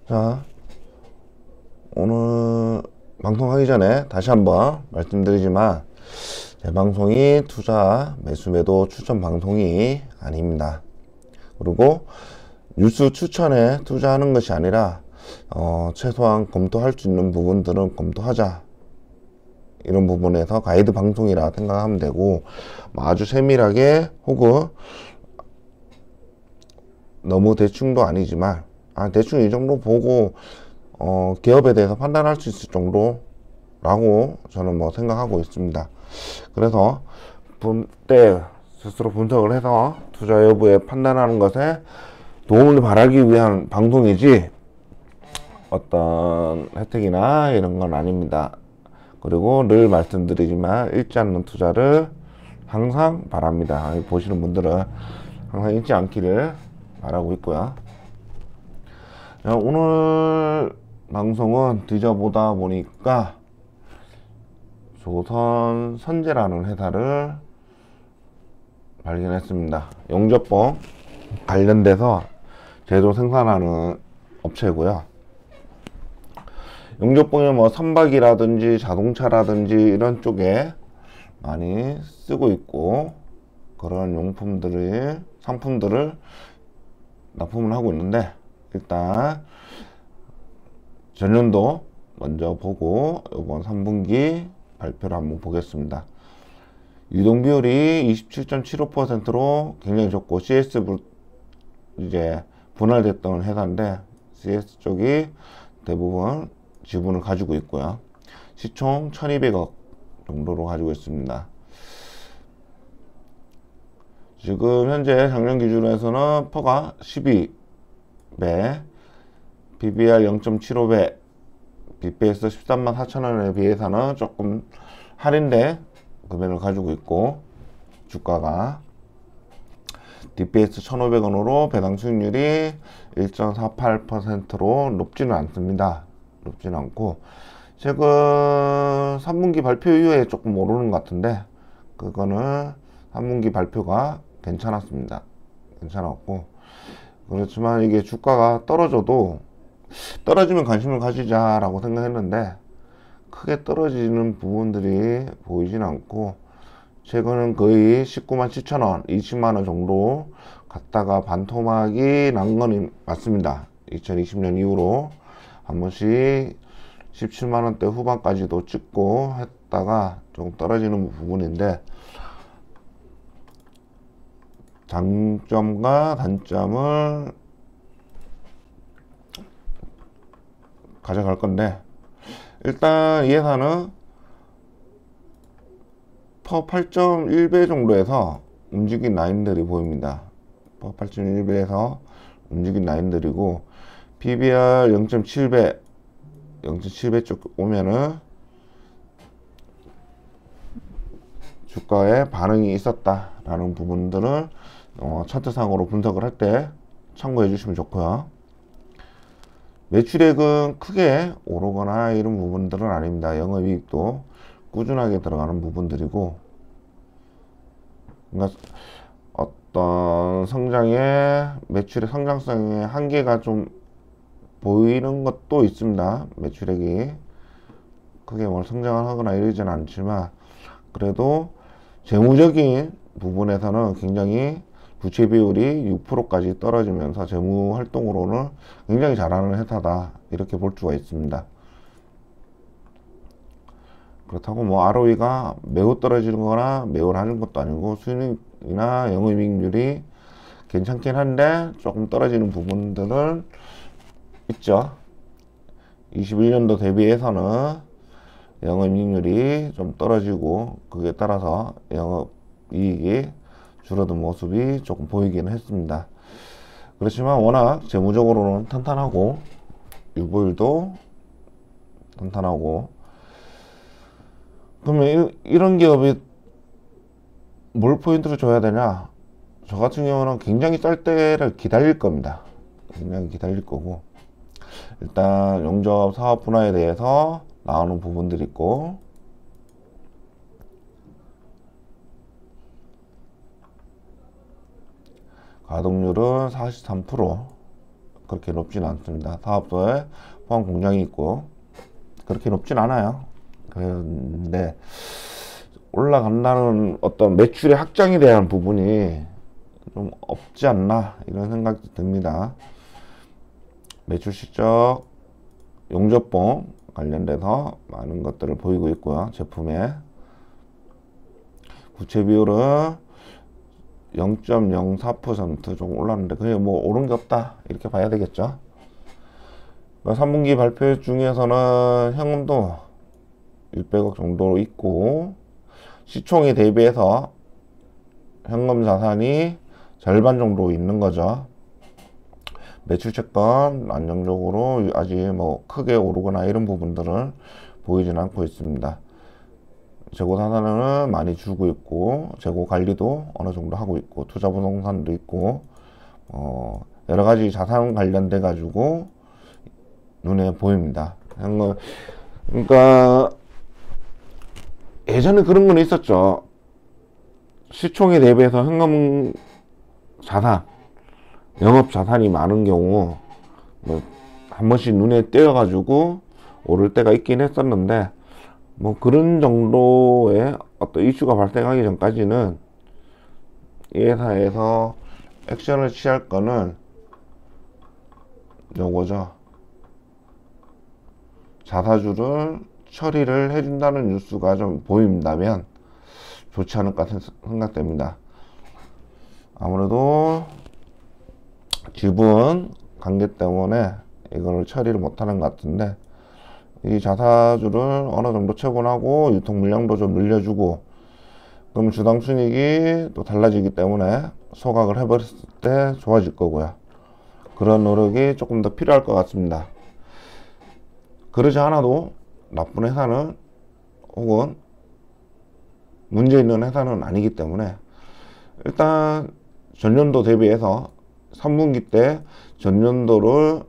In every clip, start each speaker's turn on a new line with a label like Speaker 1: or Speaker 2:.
Speaker 1: 자, 오늘 방송하기 전에 다시 한번 말씀드리지만 제 방송이 투자, 매수, 매도 추천 방송이 아닙니다. 그리고 뉴스 추천에 투자하는 것이 아니라 최소한 검토할 수 있는 부분들은 검토하자, 이런 부분에서 가이드 방송이라 생각하면 되고, 아주 세밀하게 혹은 너무 대충도 아니지만 대충 이 정도 보고 기업에 대해서 판단할 수 있을 정도라고 저는 생각하고 있습니다. 그래서 때 스스로 분석을 해서 투자 여부에 판단하는 것에 도움을 바라기 위한 방송이지 어떤 혜택이나 이런 건 아닙니다. 그리고 늘 말씀드리지만 읽지 않는 투자를 항상 바랍니다. 보시는 분들은 항상 읽지 않기를 바라고 있고요. 자, 오늘 방송은 뒤져보다 보니까 조선선제라는 회사를 발견했습니다. 용접봉 관련돼서 제조 생산하는 업체고요. 용접봉이 선박이라든지 자동차라든지 이런 쪽에 많이 쓰고 있고, 그런 용품들을, 상품들을 납품을 하고 있는데, 일단 전년도 먼저 보고 이번 3분기 발표를 한번 보겠습니다. 유동 비율이 27.75%로 굉장히 좋고, CS 이제 분할됐던 회사인데 CS 쪽이 대부분 지분을 가지고 있고요. 시총 1200억 정도로 가지고 있습니다. 지금 현재 작년 기준에서는 퍼가 12배, PBR 0.75배, BPS 13만 4천원에 비해서는 조금 할인된 금액을 가지고 있고, 주가가 DPS 1,500원으로 배당 수익률이 1.48%로 높지는 않습니다. 높지는 않고, 최근 3분기 발표 이후에 조금 오르는 것 같은데, 그거는 3분기 발표가 괜찮았습니다. 괜찮았고, 그렇지만 이게 주가가 떨어져도 떨어지면 관심을 가지자라고 생각했는데 크게 떨어지는 부분들이 보이진 않고, 최근은 거의 19만 7천원, 20만원 정도 갔다가 반토막이 난 건 맞습니다. 2020년 이후로 한 번씩 17만원대 후반까지도 찍고 했다가 좀 떨어지는 부분인데, 장점과 단점을 가져갈 건데, 일단 이 회사는 퍼 8.1배 정도에서 움직인 라인들이 보입니다. 퍼 8.1배에서 움직인 라인들이고, PBR 0.7배 0.7배 쪽 오면은 주가에 반응이 있었다라는 부분들을 차트상으로 분석을 할 때 참고해 주시면 좋고요. 매출액은 크게 오르거나 이런 부분들은 아닙니다. 영업이익도 꾸준하게 들어가는 부분들이고, 그러니까 어떤 성장의 매출의 성장성의 한계가 좀 보이는 것도 있습니다. 매출액이 크게 성장을 하거나 이러지는 않지만, 그래도 재무적인 부분에서는 굉장히 부채 비율이 6%까지 떨어지면서 재무 활동으로는 굉장히 잘하는 회사다, 이렇게 볼 수가 있습니다. 그렇다고 ROE가 매우 떨어지는 거나 매우 낮은 것도 아니고, 수익이나 영업이익률이 괜찮긴 한데 조금 떨어지는 부분들은 있죠. 21년도 대비해서는 영업이익률이 좀 떨어지고, 그에 따라서 영업이익이 줄어든 모습이 조금 보이기는 했습니다. 그렇지만 워낙 재무적으로는 탄탄하고 유보율도 탄탄하고, 그러면 이런 기업이 뭘 포인트를 줘야 되냐? 저 같은 경우는 굉장히 쌀 때를 기다릴 겁니다. 굉장히 기다릴 거고, 일단 용접 사업 분야에 대해서 나오는 부분들이 있고, 가동률은 43%, 그렇게 높진 않습니다. 사업소에 포항 공장이 있고 그렇게 높진 않아요. 그런데 올라간다는 어떤 매출의 확장에 대한 부분이 좀 없지 않나 이런 생각이 듭니다. 매출 실적, 용접봉 관련돼서 많은 것들을 보이고 있고요. 제품에 부채 비율은 0.04% 좀 올랐는데 그냥 뭐 오른 게 없다 이렇게 봐야 되겠죠. 3분기 발표 중에서는 현금도 600억 정도로 있고 시총에 대비해서 현금 자산이 절반 정도 있는 거죠. 매출 채권 안정적으로 아직 뭐 크게 오르거나 이런 부분들은 보이진 않고 있습니다. 재고 자산은 많이 줄고 있고 재고 관리도 어느 정도 하고 있고 투자 부동산도 있고 여러 가지 자산 관련돼 가지고 눈에 보입니다. 그러니까 예전에 그런 건 있었죠. 시총에 대비해서 현금 자산, 영업 자산이 많은 경우 뭐 한 번씩 눈에 띄어가지고 오를 때가 있긴 했었는데 뭐 그런 정도의 어떤 이슈가 발생하기 전까지는 이 회사에서 액션을 취할 거는 요거죠. 자사주를 처리를 해준다는 뉴스가 좀 보인다면 좋지 않을까 생각됩니다. 아무래도 지분 관계 때문에 이걸 처리를 못하는 것 같은데 이 자사주를 어느 정도 채권하고 유통 물량도 좀 늘려주고 그럼 주당 순이익이 또 달라지기 때문에 소각을 해버렸을 때 좋아질 거고요. 그런 노력이 조금 더 필요할 것 같습니다. 그러지 않아도 나쁜 회사는 혹은 문제 있는 회사는 아니기 때문에 일단 전년도 대비해서 3분기 때 전년도를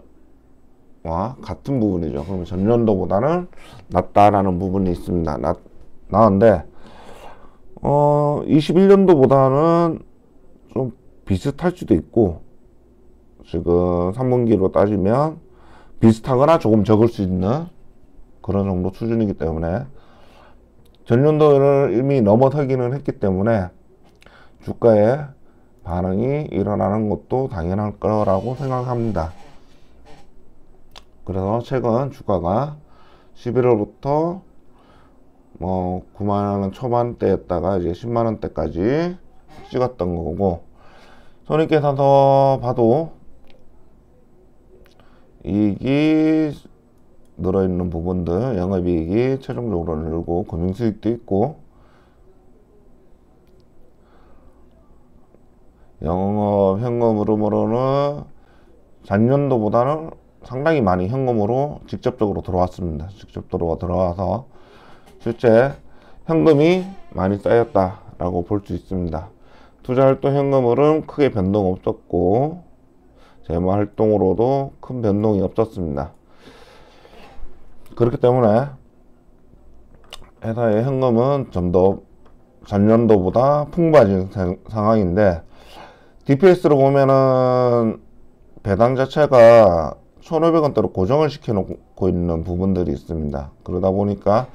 Speaker 1: 와 같은 부분이죠. 그러면 전년도보다는 낮다라는 부분이 있습니다. 나은데 21년도보다는 좀 비슷할 수도 있고 지금 3분기로 따지면 비슷하거나 조금 적을 수 있는 그런 정도 수준이기 때문에 전년도를 이미 넘어서기는 했기 때문에 주가의 반응이 일어나는 것도 당연할 거라고 생각합니다. 그래서 최근 주가가 11월부터 뭐 9만원 초반대였다가 이제 10만원대까지 찍었던 거고 손익계산서 봐도 이익이 늘어있는 부분들 영업이익이 최종적으로 늘고 금융수익도 있고 영업 현금 흐름으로는 작년도보다는 상당히 많이 현금으로 직접적으로 들어왔습니다. 직접 들어와서 실제 현금이 많이 쌓였다 라고 볼 수 있습니다. 투자활동 현금으로는 크게 변동 없었고 재무활동으로도 큰 변동이 없었습니다. 그렇기 때문에 회사의 현금은 좀 더 전년도보다 풍부해진 상황인데 DPS로 보면은 배당 자체가 1,500원대로 고정을 시켜 놓고 있는 부분들이 있습니다. 그러다 보니까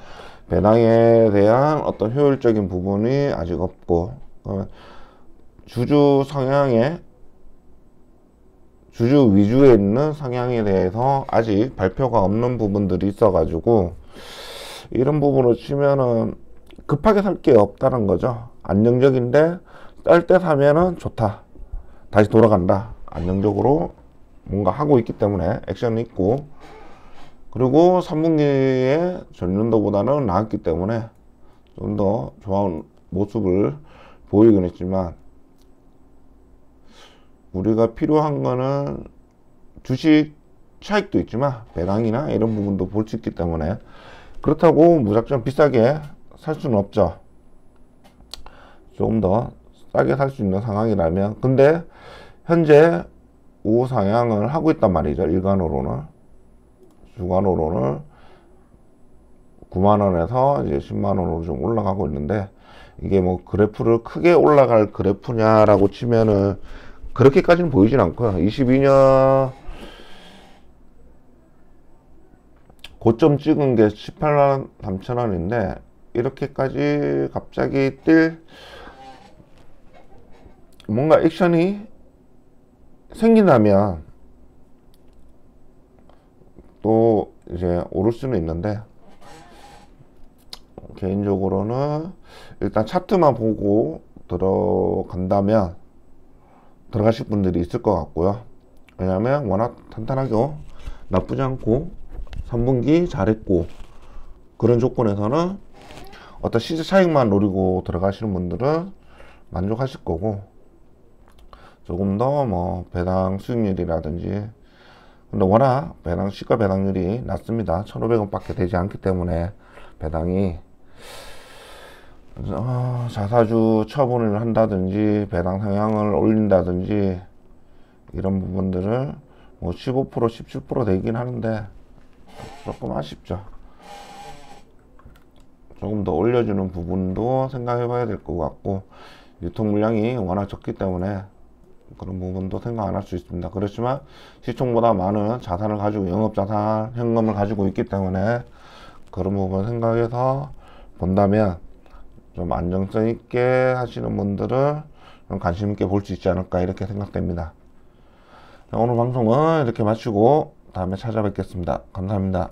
Speaker 1: 배당에 대한 어떤 효율적인 부분이 아직 없고 주주 성향에 주주 위주에 있는 성향에 대해서 아직 발표가 없는 부분들이 있어 가지고 이런 부분을 치면은 급하게 살 게 없다는 거죠. 안정적인데 쌀 때 사면은 좋다, 다시 돌아간다, 안정적으로 뭔가 하고 있기 때문에 액션이 있고 그리고 3분기에 전년도보다는 나았기 때문에 좀 더 좋은 모습을 보이긴 했지만 우리가 필요한 거는 주식 차익도 있지만 배당이나 이런 부분도 볼 수 있기 때문에 그렇다고 무작정 비싸게 살 수는 없죠. 좀 더 싸게 살 수 있는 상황이라면 근데 현재 우상향을 하고 있단 말이죠. 일간으로는 주간으로는 9만원에서 이제 10만원으로 좀 올라가고 있는데 이게 뭐 그래프를 크게 올라갈 그래프냐라고 치면은 그렇게까지는 보이진 않고요. 22년 고점 찍은 게 18만 3천 원인데 이렇게까지 갑자기 뛸 뭔가 액션이 생긴다면 또 이제 오를 수는 있는데, 개인적으로는 일단 차트만 보고 들어간다면 들어가실 분들이 있을 것 같고요. 왜냐면 워낙 탄탄하게 나쁘지 않고 3분기 잘했고, 그런 조건에서는 어떤 시세 차익만 노리고 들어가시는 분들은 만족하실 거고, 조금 더 뭐 배당 수익률이라든지, 근데 워낙 배당 시가 배당률이 낮습니다. 1,500원 밖에 되지 않기 때문에 배당이 자사주 처분을 한다든지 배당 상향을 올린다든지 이런 부분들을 뭐 15% 17% 되긴 하는데 조금 아쉽죠. 조금 더 올려주는 부분도 생각해 봐야 될 것 같고, 유통 물량이 워낙 적기 때문에 그런 부분도 생각 안 할 수 있습니다. 그렇지만 시총보다 많은 자산을 가지고, 영업자산, 현금을 가지고 있기 때문에 그런 부분 생각해서 본다면 좀 안정성 있게 하시는 분들은 좀 관심 있게 볼 수 있지 않을까, 이렇게 생각됩니다. 오늘 방송은 이렇게 마치고 다음에 찾아뵙겠습니다. 감사합니다.